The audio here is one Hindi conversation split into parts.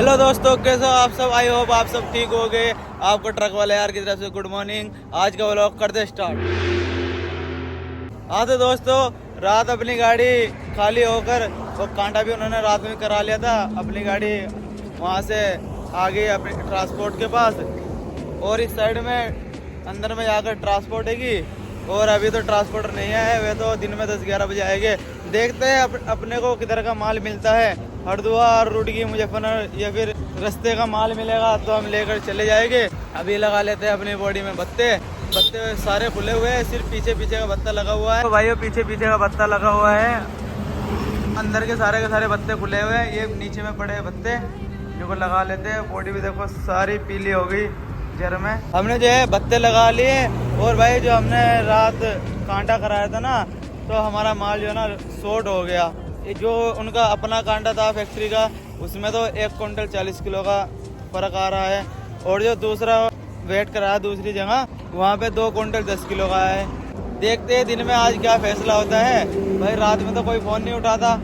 हेलो दोस्तों, कैसे हो आप सब। आई होप आप सब ठीक हो गए। आपको ट्रक वाले यार की तरफ से गुड मॉर्निंग। आज का व्लॉग करते स्टार्ट। हाँ तो दोस्तों, रात अपनी गाड़ी खाली होकर और कांटा भी उन्होंने रात में करा लिया था। अपनी गाड़ी वहाँ से आ गई अपने ट्रांसपोर्ट के पास और इस साइड में अंदर में जाकर ट्रांसपोर्ट है। और अभी तो ट्रांसपोर्टर नहीं आया है, वे तो दिन में 10-11 बजे आएंगे। देखते हैं अपने को किधर का माल मिलता है, हरिद्वार, रुड़की, मुजफ्फरनगर या फिर रास्ते का माल मिलेगा तो हम लेकर चले जाएंगे। अभी लगा लेते हैं अपनी बॉडी में बत्ते सारे खुले हुए हैं, सिर्फ पीछे का बत्ता लगा हुआ है। तो भाइयों पीछे का बत्ता लगा हुआ है, अंदर के सारे बत्ते खुले हुए हैं। ये नीचे में पड़े बत्ते जो लगा लेते हैं। बॉडी भी देखो सारी पीली हो गई जर में। हमने जो है बत्ते लगा लिए और भाई जो हमने रात कांटा कराया था ना, तो हमारा माल जो है ना शॉर्ट हो गया। जो उनका अपना कांटा था फैक्ट्री का, उसमें तो 1 क्विंटल 40 किलो का फर्क आ रहा है और जो दूसरा वेट कराया दूसरी जगह, वहाँ पे 2 क्विंटल 10 किलो का है। देखते हैं दिन में आज क्या फैसला होता है। भाई रात में तो कोई फ़ोन नहीं उठाता,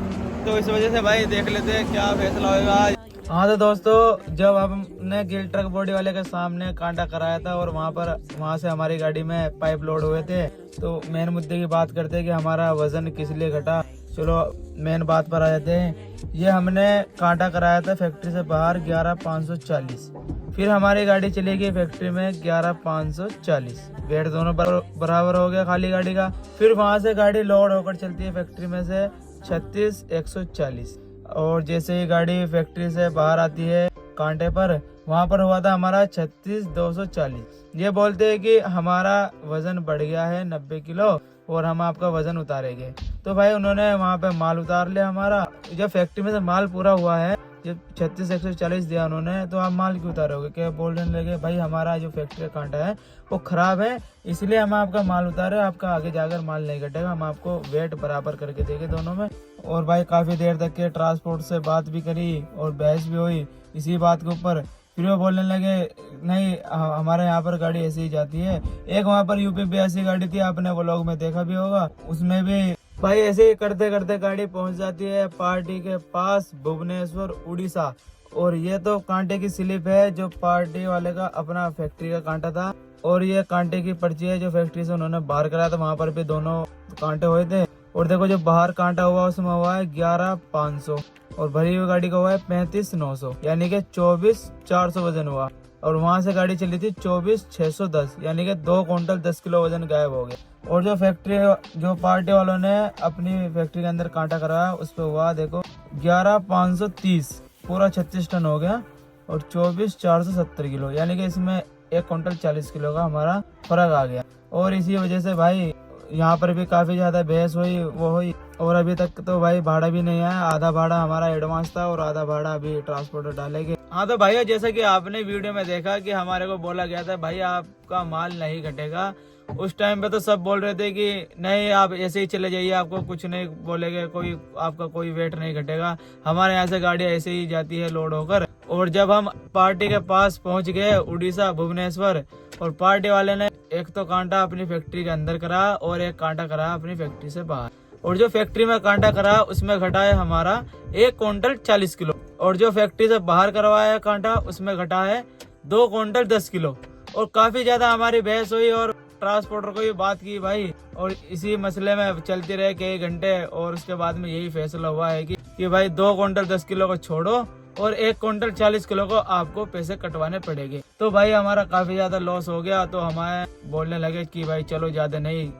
तो इस वजह से भाई देख लेते हैं क्या फैसला होगा आज। हाँ तो दोस्तों, जब हमने गिल ट्रक बॉडी वाले के सामने कांटा कराया था और वहाँ से हमारी गाड़ी में पाइप लोड हुए थे, तो मेन मुद्दे की बात करते हैं कि हमारा वजन किस लिए घटा। चलो मेन बात पर आ जाते हैं। ये हमने कांटा कराया था फैक्ट्री से बाहर 11,540, फिर हमारी गाड़ी चली गई फैक्ट्री में 11,540। वेट दोनों बराबर हो गया खाली गाड़ी का। फिर वहाँ से गाड़ी लोड होकर चलती है फैक्ट्री में से 36,140, और जैसे ही गाड़ी फैक्ट्री से बाहर आती है कांटे पर, वहाँ पर हुआ था हमारा 36,240। ये बोलते हैं कि हमारा वजन बढ़ गया है 90 किलो और हम आपका वजन उतारेंगे। तो भाई उन्होंने वहाँ पे माल उतार लिया हमारा। जब फैक्ट्री में से माल पूरा हुआ है, जब 36,140 दिया उन्होंने, तो आप माल क्यों उतारोगे। क्या बोलने लगे भाई हमारा जो फैक्ट्री का कांटा है वो खराब है, इसलिए हम आपका माल उतारे, आपका आगे जाकर माल नहीं घटेगा, हम आपको वेट बराबर करके देंगे दोनों में। और भाई काफी देर तक के ट्रांसपोर्ट से बात भी करी और बहस भी हुई इसी बात के ऊपर। फिर वो बोलने लगे नहीं हमारे यहाँ पर गाड़ी ऐसे ही जाती है। एक वहाँ पर यूपी 82 गाड़ी थी, आपने व्लॉग में देखा भी होगा, उसमें भी भाई ऐसे ही करते करते गाड़ी पहुँच जाती है पार्टी के पास, भुवनेश्वर उड़ीसा। और ये तो कांटे की स्लिप है जो पार्टी वाले का अपना फैक्ट्री का कांटा था, और ये कांटे की पर्ची है जो फैक्ट्री से उन्होंने बाहर कराया था। वहाँ पर भी दोनों कांटे हुए थे। और देखो जो बाहर कांटा हुआ उसमें हुआ है 11,500 और भरी हुई गाड़ी का हुआ है 35,900, यानी कि 24,400 वजन हुआ। और वहाँ से गाड़ी चली थी 24,610, यानी कि 2 क्विंटल 10 किलो वजन गायब हो गया। और जो पार्टी वालों ने अपनी फैक्ट्री के अंदर कांटा कराया उस पर हुआ देखो 11,530, पूरा 36 टन हो गया और 24,470 किलो, यानी कि इसमें 1 क्विंटल 40 किलो का हमारा फर्क आ गया। और इसी वजह से भाई यहाँ पर भी काफी ज्यादा बहस हुई वो हुई। और अभी तक तो भाई भाड़ा भी नहीं आया, आधा भाड़ा हमारा एडवांस था और आधा भाड़ा अभी ट्रांसपोर्टर डालेंगे। हाँ तो भाई जैसा कि आपने वीडियो में देखा कि हमारे को बोला गया था भाई आपका माल नहीं घटेगा। उस टाइम पे तो सब बोल रहे थे कि नहीं आप ऐसे ही चले जाइए, आपको कुछ नहीं बोलेंगे, आपका कोई वेट नहीं घटेगा, हमारे यहाँ से गाड़ी ऐसे ही जाती है लोड होकर। और जब हम पार्टी के पास पहुंच गए उड़ीसा भुवनेश्वर, और पार्टी वाले ने एक तो कांटा अपनी फैक्ट्री के अंदर करा और एक कांटा करा अपनी फैक्ट्री से बाहर। और जो फैक्ट्री में कांटा करा उसमें घटा है हमारा 1 क्विंटल 40 किलो, और जो फैक्ट्री से बाहर करवाया है कांटा उसमें घटा है 2 क्विंटल 10 किलो। और काफी ज्यादा हमारी बहस हुई और ट्रांसपोर्टर को भी बात की भाई, और इसी मसले में चलती रहे कई घंटे। और उसके बाद में यही फैसला हुआ है कि भाई 2 क्विंटल 10 किलो को छोड़ो और 1 क्विंटल 40 किलो को आपको पैसे कटवाने पड़ेंगे। तो भाई हमारा काफी ज्यादा लॉस हो गया, तो हमें बोलने लगे कि भाई चलो ज्यादा नहीं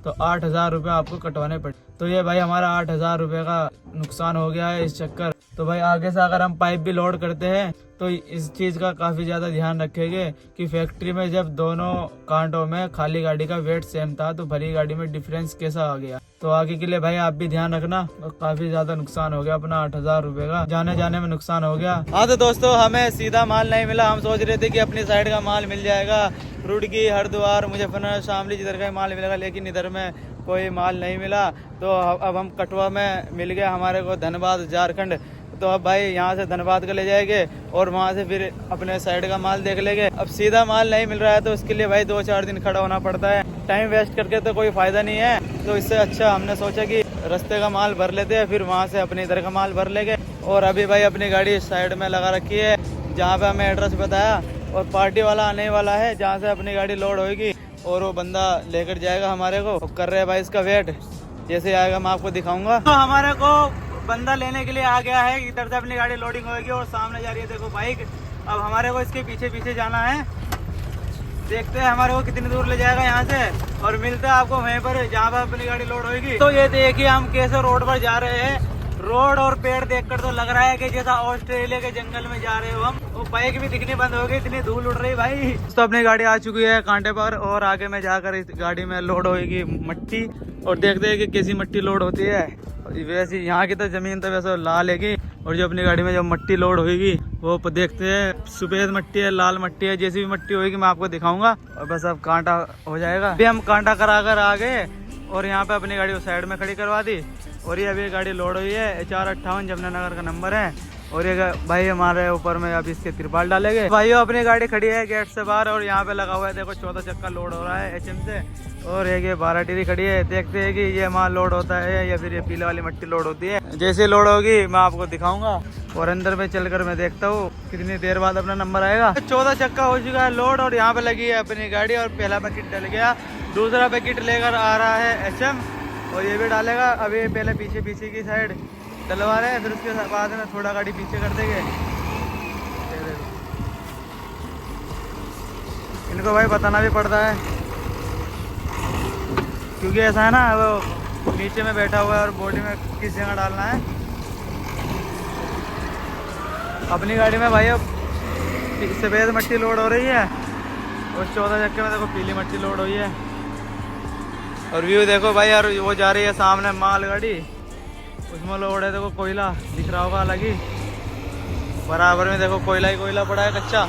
तो 8,000 रुपये आपको कटवाने पड़े। तो ये भाई हमारा 8,000 रुपये का नुकसान हो गया है इस चक्कर। तो भाई आगे से अगर हम पाइप भी लोड करते हैं तो इस चीज का काफी ज्यादा ध्यान रखेंगे कि फैक्ट्री में जब दोनों कांटों में खाली गाड़ी का वेट सेम था तो भरी गाड़ी में डिफरेंस कैसा आ गया। तो आगे के लिए भाई आप भी ध्यान रखना। काफी ज्यादा नुकसान हो गया अपना 8,000 रुपये का, जाने में नुकसान हो गया। हाँ तो दोस्तों हमें सीधा माल नहीं मिला, हम सोच रहे थे कि अपनी साइड का माल मिल जाएगा, रुड़की, हरिद्वार, मुजफ्फरनगर, शामली जिधर का माल मिलेगा, लेकिन इधर में कोई माल नहीं मिला। तो अब हम कटवा में मिल गया हमारे को धनबाद झारखंड। तो अब भाई यहाँ से धनबाद का ले जाएंगे और वहाँ से फिर अपने साइड का माल देख लेंगे। अब सीधा माल नहीं मिल रहा है तो उसके लिए भाई 2-4 दिन खड़ा होना पड़ता है, टाइम वेस्ट करके तो कोई फायदा नहीं है। तो इससे अच्छा हमने सोचा कि रास्ते का माल भर लेते हैं, फिर वहाँ से अपने इधर का माल भर लेंगे। और अभी भाई अपनी गाड़ी साइड में लगा रखी है जहाँ पे हमें एड्रेस बताया, और पार्टी वाला आने वाला है जहाँ से अपनी गाड़ी लोड होगी और वो बंदा लेकर जाएगा हमारे को। कर रहे हैं भाई इसका वेट, जैसे आएगा मैं आपको दिखाऊंगा। तो हमारे को बंदा लेने के लिए आ गया है, इधर से अपनी गाड़ी लोडिंग होगी और सामने जा रही है देखो बाइक। अब हमारे को इसके पीछे पीछे जाना है, देखते हैं हमारे को कितनी दूर ले जाएगा यहाँ से, और मिलते हैं आपको वहीं पर जहाँ पर अपनी गाड़ी लोड होगी। तो ये देखिए हम कैसे रोड पर जा रहे हैं, रोड और पेड़ देखकर तो लग रहा है कि जैसा ऑस्ट्रेलिया के जंगल में जा रहे हो हम। वो बाइक भी दिखनी बंद हो गई, इतनी धूल उड़ रही भाई। तो अपनी गाड़ी आ चुकी है कांटे पर, और आगे में जाकर इस गाड़ी में लोड होगी मट्टी, और देखते हैं कि कैसी मट्टी लोड होती है। वैसे यहाँ की तो जमीन तो वैसे लाल है, और जो अपनी गाड़ी में जो मट्टी लोड होगी वो देखते हैं सफेद मट्टी है, लाल मट्टी है, जैसी भी मट्टी होगी मैं आपको दिखाऊंगा। और बस अब कांटा हो जाएगा। अभी हम कांटा करा कर आ गए और यहाँ पे अपनी गाड़ी को साइड में खड़ी करवा दी, और ये अभी गाड़ी लोड हुई है। 458 जमुनानगर का नंबर है, और ये भाई हमारे ऊपर में अभी इसके तिरपाल डालेंगे। भाइयों अपनी गाड़ी खड़ी है गेट से बाहर, और यहाँ पे लगा हुआ है देखो 14 चक्का लोड हो रहा है HM से, और ये 12 टीरी खड़ी है। देखते हैं कि ये माल लोड होता है या फिर ये पीले वाली मट्टी लोड होती है। जैसे लोड होगी मैं आपको दिखाऊंगा, और अंदर में चलकर मैं देखता हूँ कितनी देर बाद अपना नंबर आएगा। 14 चक्का हो चुका है लोड, और यहाँ पे लगी है अपनी गाड़ी, और पहला पैकेट डल गया, दूसरा पैकेट लेकर आ रहा है HM, और ये भी डालेगा। अभी पहले पीछे पीछे की साइड डलवा रहे हैं, फिर उसके बाद में थोड़ा गाड़ी पीछे कर देंगे। इनको भाई बताना भी पड़ता है, क्योंकि ऐसा है ना वो नीचे में बैठा हुआ है और बॉडी में किस जगह डालना है। अपनी गाड़ी में भाई अब सफेद मट्टी लोड हो रही है, और 14 चक्के में देखो पीली मट्टी लोड हुई है। और व्यू देखो भाई यार, वो जा रही है सामने माल गाड़ी, उसमें लोड है देखो कोयला दिख रहा होगा अलग ही, बराबर में देखो कोयला ही कोयला पड़ा है कच्चा।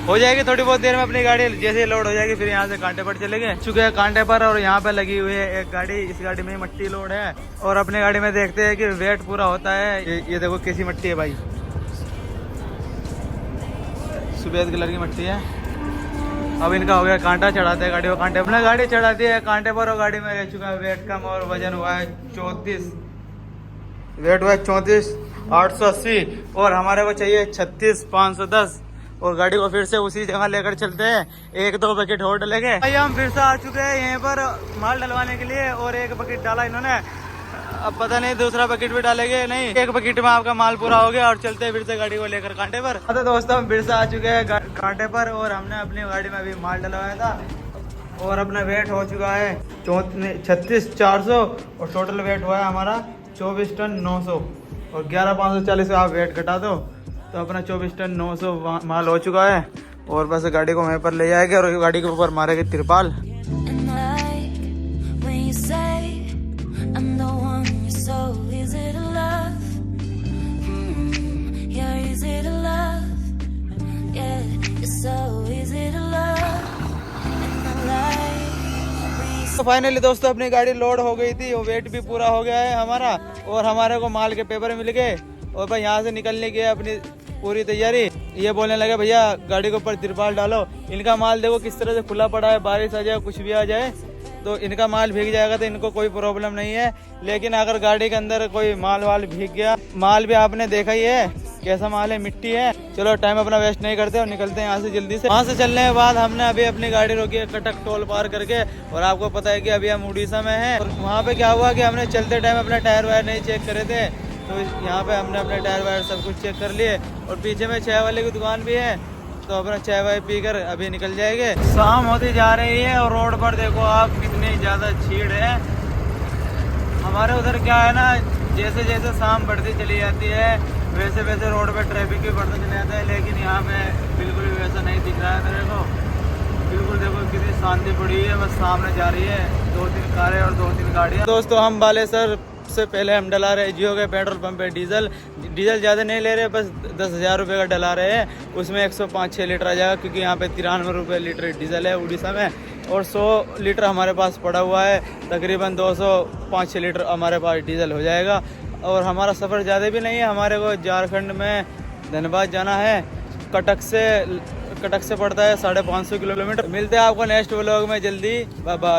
हो जाएगी थोड़ी बहुत देर में अपनी गाड़ी, जैसे लोड हो जाएगी फिर यहाँ से कांटे पर चले गए। चुके हैं कांटे पर, और यहाँ पे लगी हुई है एक गाड़ी, इस गाड़ी में मट्टी लोड है। और अपनी गाड़ी में देखते हैं कि वेट पूरा होता है। ये देखो कैसी मट्टी है भाई, सफेद कलर की मट्टी है। अब इनका हो गया कांटा, चढ़ाते हैं गाड़ी को कांटे, अपने गाड़ी चढ़ाती है कांटे पर, और गाड़ी में रह चुका है वेट कम, और वजन हुआ है 34, वेट हुआ है 34,880, और हमारे को चाहिए 36,510। और गाड़ी को फिर से उसी जगह लेकर चलते हैं, 1-2 बकेट और डलेंगे। भाई हम फिर से आ चुके हैं यहीं पर माल डलवाने के लिए, और एक बकेट डाला इन्होंने, अब पता नहीं दूसरा बकेट भी डालेंगे नहीं। एक बकेट में आपका माल पूरा हो गया, और चलते हैं फिर से गाड़ी को लेकर कांटे पर। तो दोस्तों हम फिर से आ चुके हैं कांटे पर, और हमने अपनी गाड़ी में अभी माल डलवाया था, और अपना वेट हो चुका है 36,400, और टोटल वेट हुआ है हमारा 24 टन 900, और 11,540 का आप वेट घटा दो तो अपना 24 टन 900 माल हो चुका है। और बस गाड़ी को वहीं पर ले जाएंगे, और गाड़ी के ऊपर मारेंगे तिरपाल। तो फाइनली दोस्तों अपनी गाड़ी लोड हो गई थी, वो वेट भी पूरा हो गया है हमारा, और हमारे को माल के पेपर मिल गए, और भाई यहाँ से निकलने की अपनी पूरी तैयारी। ये बोलने लगे भैया गाड़ी के ऊपर तिरपाल डालो। इनका माल देखो किस तरह से खुला पड़ा है, बारिश आ जाए कुछ भी आ जाए तो इनका माल भीग जाएगा, तो इनको कोई प्रॉब्लम नहीं है। लेकिन अगर गाड़ी के अंदर कोई माल वाल भीग गया, माल भी आपने देखा ही है कैसा माल है, मिट्टी है। चलो टाइम अपना वेस्ट नहीं करते और निकलते हैं यहाँ से जल्दी से। वहाँ से चलने के बाद हमने अभी अपनी गाड़ी रोकी है कटक टोल पार करके, और आपको पता है कि अभी हम उड़ीसा में हैं। और वहाँ पे क्या हुआ कि हमने चलते टाइम अपना टायर वायर नहीं चेक करे थे, तो यहाँ पे हमने अपने टायर वायर सब कुछ चेक कर लिए। और पीछे में चाय वाले की दुकान भी है, तो अपना चाय वाय पीकर अभी निकल जाएंगे। शाम होती जा रही है और रोड पर देखो आप कितनी ज़्यादा भीड़ है। हमारे उधर क्या है ना, जैसे जैसे शाम बढ़ती चली जाती है वैसे वैसे रोड पे ट्रैफिक भी बढ़ता चला जाता है, लेकिन यहाँ पे बिल्कुल भी वैसा नहीं दिख रहा है मेरे को। बिल्कुल देखो कितनी शांति पड़ी है, बस सामने जा रही है 2-3 कारें और 2-3 गाड़ियाँ। दोस्तों हम बालेसर से पहले हम डला रहे जियो के पेट्रोल पंप पे डीजल ज़्यादा नहीं ले रहे, बस 10,000 रुपये का डला रहे हैं। उसमें 105-6 लीटर आ जाएगा, क्योंकि यहाँ पे 93 रुपये लीटर डीजल है उड़ीसा में, और 100 लीटर हमारे पास पड़ा हुआ है। तकरीबन 205-6 लीटर हमारे पास डीजल हो जाएगा। और हमारा सफ़र ज़्यादा भी नहीं है, हमारे को झारखंड में धनबाद जाना है। कटक से पड़ता है 550 किलोमीटर। मिलते हैं आपको नेक्स्ट व्लॉग में जल्दी, बाय बाय।